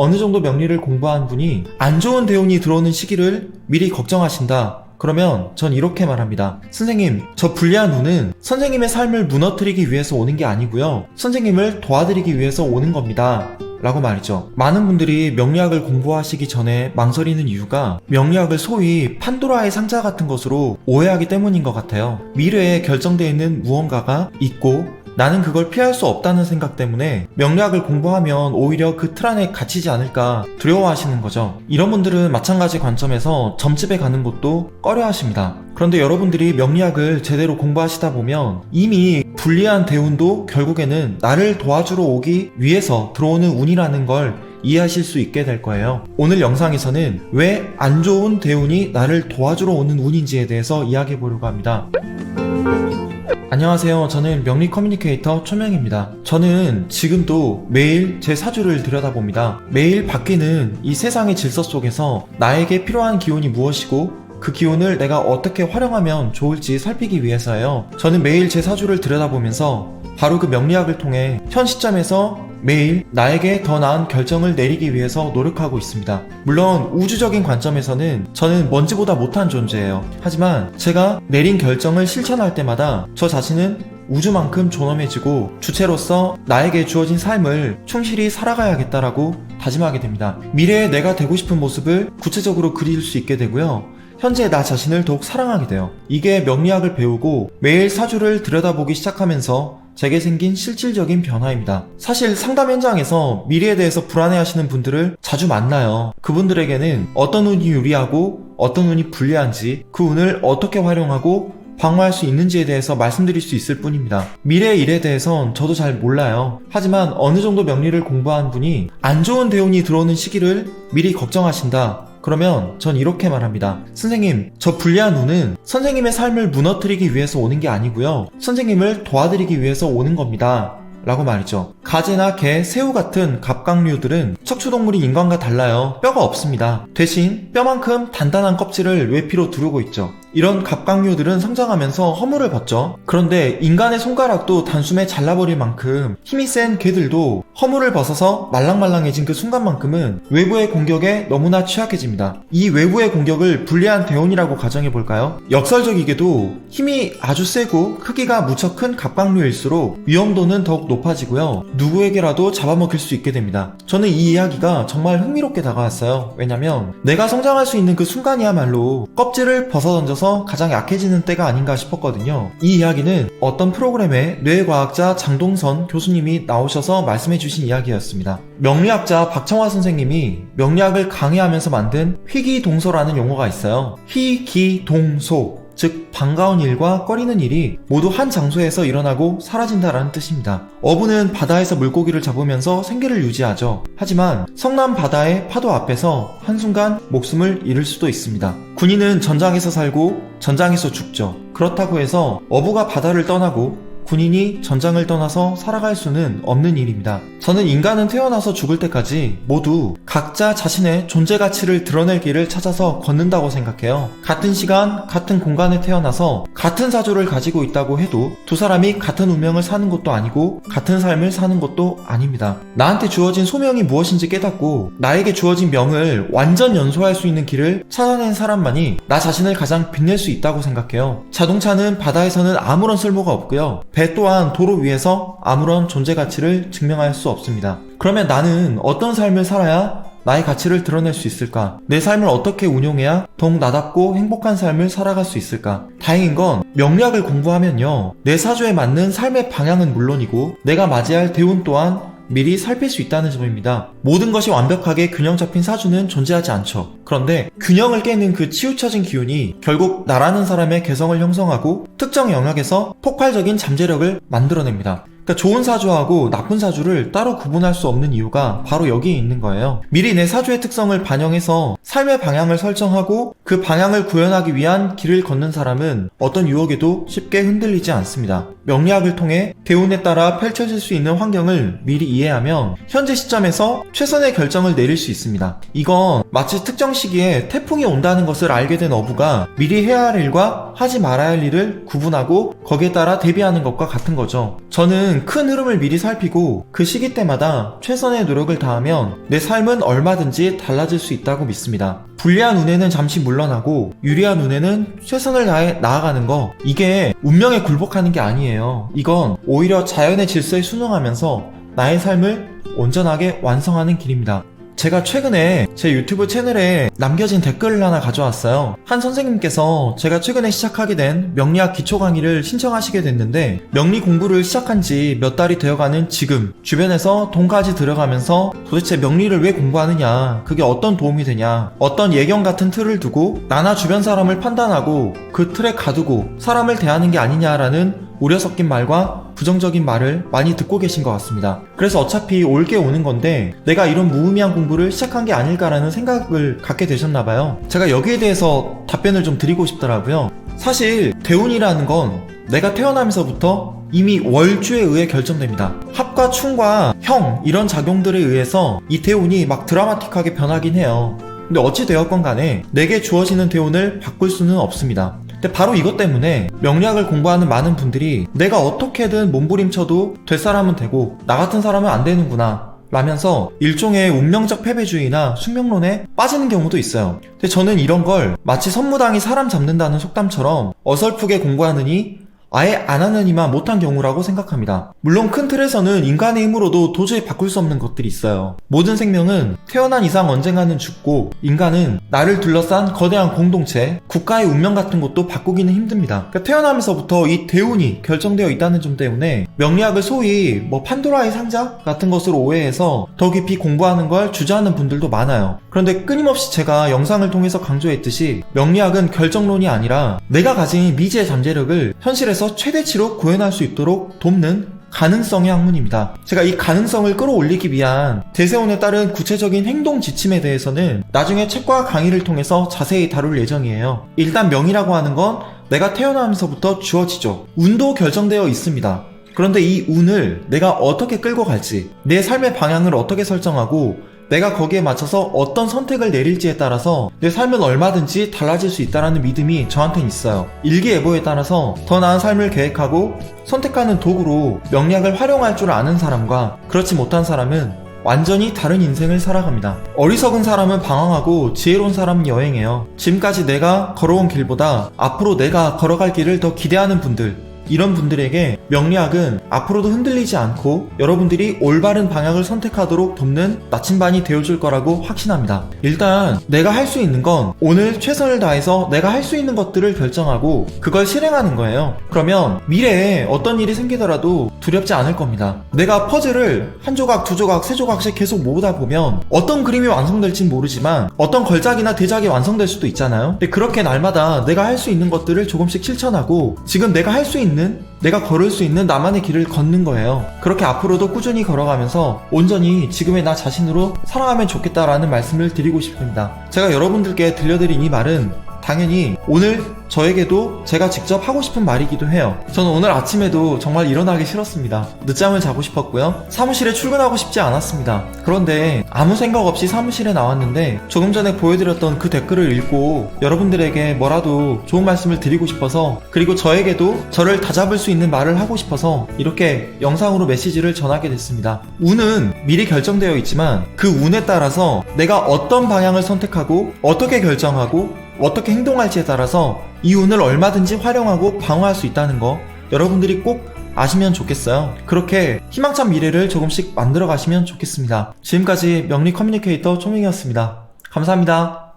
어느 정도 명리를 공부한 분이 안 좋은 대운이 들어오는 시기를 미리 걱정하신다. 그러면 전 이렇게 말합니다. 선생님, 저 불리한 운은 선생님의 삶을 무너뜨리기 위해서 오는 게 아니고요. 선생님을 도와드리기 위해서 오는 겁니다. 라고 말이죠. 많은 분들이 명리학을 공부하시기 전에 망설이는 이유가 명리학을 소위 판도라의 상자 같은 것으로 오해하기 때문인 것 같아요. 미래에 결정되어 있는 무언가가 있고 나는 그걸 피할 수 없다는 생각 때문에 명리학을 공부하면 오히려 그 틀 안에 갇히지 않을까 두려워하시는 거죠. 이런 분들은 마찬가지 관점에서 점집에 가는 것도 꺼려하십니다. 그런데 여러분들이 명리학을 제대로 공부하시다 보면 이미 불리한 대운도 결국에는 나를 도와주러 오기 위해서 들어오는 운이라는 걸 이해하실 수 있게 될 거예요. 오늘 영상에서는 왜 안 좋은 대운이 나를 도와주러 오는 운인지에 대해서 이야기해 보려고 합니다. 안녕하세요. 저는 명리 커뮤니케이터 초명입니다. 저는 지금도 매일 제 사주를 들여다봅니다. 매일 바뀌는 이 세상의 질서 속에서 나에게 필요한 기운이 무엇이고 그 기운을 내가 어떻게 활용하면 좋을지 살피기 위해서예요. 저는 매일 제 사주를 들여다보면서 바로 그 명리학을 통해 현 시점에서 매일 나에게 더 나은 결정을 내리기 위해서 노력하고 있습니다. 물론 우주적인 관점에서는 저는 먼지보다 못한 존재예요. 하지만 제가 내린 결정을 실천할 때마다 저 자신은 우주만큼 존엄해지고 주체로서 나에게 주어진 삶을 충실히 살아가야겠다라고 다짐하게 됩니다. 미래에 내가 되고 싶은 모습을 구체적으로 그릴 수 있게 되고요. 현재 나 자신을 더욱 사랑하게 돼요. 이게 명리학을 배우고 매일 사주를 들여다보기 시작하면서 제게 생긴 실질적인 변화입니다. 사실 상담 현장에서 미래에 대해서 불안해하시는 분들을 자주 만나요. 그분들에게는 어떤 운이 유리하고 어떤 운이 불리한지 그 운을 어떻게 활용하고 방어할 수 있는지에 대해서 말씀드릴 수 있을 뿐입니다. 미래의 일에 대해선 저도 잘 몰라요. 하지만 어느 정도 명리를 공부한 분이 안 좋은 대운이 들어오는 시기를 미리 걱정하신다. 그러면 전 이렇게 말합니다. 선생님, 저 불리한 운은 선생님의 삶을 무너뜨리기 위해서 오는 게 아니고요. 선생님을 도와드리기 위해서 오는 겁니다. 라고 말이죠. 가재나 개, 새우 같은 갑각류들은 척추동물이 인간과 달라요. 뼈가 없습니다. 대신 뼈만큼 단단한 껍질을 외피로 두르고 있죠. 이런 갑각류들은 성장하면서 허물을 벗죠. 그런데 인간의 손가락도 단숨에 잘라버릴 만큼 힘이 센 개들도 허물을 벗어서 말랑말랑해진 그 순간만큼은 외부의 공격에 너무나 취약해집니다. 이 외부의 공격을 불리한 대운이라고 가정해볼까요? 역설적이게도 힘이 아주 세고 크기가 무척 큰 갑각류일수록 위험도는 더욱 높아지고요. 누구에게라도 잡아먹힐 수 있게 됩니다. 저는 이 이야기가 정말 흥미롭게 다가왔어요. 왜냐면 내가 성장할 수 있는 그 순간이야말로 껍질을 벗어던져서 가장 약해지는 때가 아닌가 싶었거든요. 이 이야기는 어떤 프로그램에 뇌과학자 장동선 교수님이 나오셔서 말씀해주신 이야기였습니다. 명리학자 박청화 선생님이 명리학을 강의하면서 만든 희귀동소라는 용어가 있어요. 희귀동소, 즉 반가운 일과 꺼리는 일이 모두 한 장소에서 일어나고 사라진다라는 뜻입니다. 어부는 바다에서 물고기를 잡으면서 생계를 유지하죠. 하지만 성남 바다의 파도 앞에서 한순간 목숨을 잃을 수도 있습니다. 군인은 전장에서 살고 전장에서 죽죠. 그렇다고 해서 어부가 바다를 떠나고 군인이 전장을 떠나서 살아갈 수는 없는 일입니다. 저는 인간은 태어나서 죽을 때까지 모두 각자 자신의 존재 가치를 드러낼 길을 찾아서 걷는다고 생각해요. 같은 시간, 같은 공간에 태어나서 같은 사주를 가지고 있다고 해도 두 사람이 같은 운명을 사는 것도 아니고 같은 삶을 사는 것도 아닙니다. 나한테 주어진 소명이 무엇인지 깨닫고 나에게 주어진 명을 완전 연소할 수 있는 길을 찾아낸 사람만이 나 자신을 가장 빛낼 수 있다고 생각해요. 자동차는 바다에서는 아무런 쓸모가 없고요. 배 또한 도로 위에서 아무런 존재 가치를 증명할 수 없습니다. 그러면 나는 어떤 삶을 살아야 나의 가치를 드러낼 수 있을까? 내 삶을 어떻게 운용해야 더욱 나답고 행복한 삶을 살아갈 수 있을까? 다행인 건 명리학을 공부하면요, 내 사주에 맞는 삶의 방향은 물론이고 내가 맞이할 대운 또한 미리 살필 수 있다는 점입니다. 모든 것이 완벽하게 균형 잡힌 사주는 존재하지 않죠. 그런데 균형을 깨는 그 치우쳐진 기운이 결국 나라는 사람의 개성을 형성하고 특정 영역에서 폭발적인 잠재력을 만들어냅니다. 그러니까 좋은 사주하고 나쁜 사주를 따로 구분할 수 없는 이유가 바로 여기에 있는 거예요. 미리 내 사주의 특성을 반영해서 삶의 방향을 설정하고 그 방향을 구현하기 위한 길을 걷는 사람은 어떤 유혹에도 쉽게 흔들리지 않습니다. 명리학을 통해 대운에 따라 펼쳐질 수 있는 환경을 미리 이해하면 현재 시점에서 최선의 결정을 내릴 수 있습니다. 이건 마치 특정 시기에 태풍이 온다는 것을 알게 된 어부가 미리 해야 할 일과 하지 말아야 할 일을 구분하고 거기에 따라 대비하는 것과 같은 거죠. 저는 큰 흐름을 미리 살피고 그 시기 때마다 최선의 노력을 다하면 내 삶은 얼마든지 달라질 수 있다고 믿습니다. 불리한 운에는 잠시 물러나고 유리한 운에는 최선을 다해 나아가는 거, 이게 운명에 굴복하는 게 아니에요. 이건 오히려 자연의 질서에 순응하면서 나의 삶을 온전하게 완성하는 길입니다. 제가 최근에 제 유튜브 채널에 남겨진 댓글을 하나 가져왔어요. 한 선생님께서 제가 최근에 시작하게 된 명리학 기초 강의를 신청하시게 됐는데, 명리 공부를 시작한 지 몇 달이 되어가는 지금 주변에서 돈까지 들어가면서 도대체 명리를 왜 공부하느냐, 그게 어떤 도움이 되냐, 어떤 예경 같은 틀을 두고 나나 주변 사람을 판단하고 그 틀에 가두고 사람을 대하는 게 아니냐라는 우려 섞인 말과 부정적인 말을 많이 듣고 계신 것 같습니다. 그래서 어차피 올게 오는 건데 내가 이런 무의미한 공부를 시작한 게 아닐까라는 생각을 갖게 되셨나봐요. 제가 여기에 대해서 답변을 좀 드리고 싶더라고요. 사실 대운이라는 건 내가 태어나면서부터 이미 월주에 의해 결정됩니다. 합과 충과 형 이런 작용들에 의해서 이 대운이 막 드라마틱하게 변하긴 해요. 근데 어찌 되었건 간에 내게 주어지는 대운을 바꿀 수는 없습니다. 근데 바로 이것 때문에 명리학을 공부하는 많은 분들이 내가 어떻게든 몸부림쳐도 될 사람은 되고 나 같은 사람은 안 되는구나 라면서 일종의 운명적 패배주의나 숙명론에 빠지는 경우도 있어요. 근데 저는 이런 걸 마치 선무당이 사람 잡는다는 속담처럼 어설프게 공부하느니 아예 안 하느니만 못한 경우라고 생각합니다. 물론 큰 틀에서는 인간의 힘으로도 도저히 바꿀 수 없는 것들이 있어요. 모든 생명은 태어난 이상 언젠가는 죽고, 인간은 나를 둘러싼 거대한 공동체, 국가의 운명 같은 것도 바꾸기는 힘듭니다. 그러니까 태어나면서부터 이 대운이 결정되어 있다는 점 때문에 명리학을 소위 판도라의 상자 같은 것으로 오해해서 더 깊이 공부하는 걸 주저하는 분들도 많아요. 그런데 끊임없이 제가 영상을 통해서 강조했듯이 명리학은 결정론이 아니라 내가 가진 미지의 잠재력을 현실에서 최대치로 구현할 수 있도록 돕는 가능성의 학문입니다. 제가 이 가능성을 끌어올리기 위한 대세운에 따른 구체적인 행동 지침에 대해서는 나중에 책과 강의를 통해서 자세히 다룰 예정이에요. 일단 명이라고 하는 건 내가 태어나면서부터 주어지죠. 운도 결정되어 있습니다. 그런데 이 운을 내가 어떻게 끌고 갈지, 내 삶의 방향을 어떻게 설정하고 내가 거기에 맞춰서 어떤 선택을 내릴지에 따라서 내 삶은 얼마든지 달라질 수 있다는 믿음이 저한테는 있어요. 일기예보에 따라서 더 나은 삶을 계획하고 선택하는 도구로 명리학을 활용할 줄 아는 사람과 그렇지 못한 사람은 완전히 다른 인생을 살아갑니다. 어리석은 사람은 방황하고 지혜로운 사람은 여행해요. 지금까지 내가 걸어온 길보다 앞으로 내가 걸어갈 길을 더 기대하는 분들, 이런 분들에게 명리학은 앞으로도 흔들리지 않고 여러분들이 올바른 방향을 선택하도록 돕는 나침반이 되어줄 거라고 확신합니다. 일단 내가 할 수 있는 건 오늘 최선을 다해서 내가 할 수 있는 것들을 결정하고 그걸 실행하는 거예요. 그러면 미래에 어떤 일이 생기더라도 두렵지 않을 겁니다. 내가 퍼즐을 한 조각, 두 조각, 세 조각씩 계속 모으다 보면 어떤 그림이 완성될진 모르지만 어떤 걸작이나 대작이 완성될 수도 있잖아요. 근데 그렇게 날마다 내가 할 수 있는 것들을 조금씩 실천하고 지금 내가 할 수 있는, 내가 걸을 수 있는 나만의 길을 걷는 거예요. 그렇게 앞으로도 꾸준히 걸어가면서 온전히 지금의 나 자신으로 살아가면 좋겠다라는 말씀을 드리고 싶습니다. 제가 여러분들께 들려드린 이 말은 당연히 오늘 저에게도 제가 직접 하고 싶은 말이기도 해요. 저는 오늘 아침에도 정말 일어나기 싫었습니다. 늦잠을 자고 싶었고요. 사무실에 출근하고 싶지 않았습니다. 그런데 아무 생각 없이 사무실에 나왔는데 조금 전에 보여드렸던 그 댓글을 읽고 여러분들에게 뭐라도 좋은 말씀을 드리고 싶어서, 그리고 저에게도 저를 다잡을 수 있는 말을 하고 싶어서 이렇게 영상으로 메시지를 전하게 됐습니다. 운은 미리 결정되어 있지만 그 운에 따라서 내가 어떤 방향을 선택하고 어떻게 결정하고 어떻게 행동할지에 따라서 이 운을 얼마든지 활용하고 방어할 수 있다는 거 여러분들이 꼭 아시면 좋겠어요. 그렇게 희망찬 미래를 조금씩 만들어 가시면 좋겠습니다. 지금까지 명리 커뮤니케이터 초명이었습니다. 감사합니다.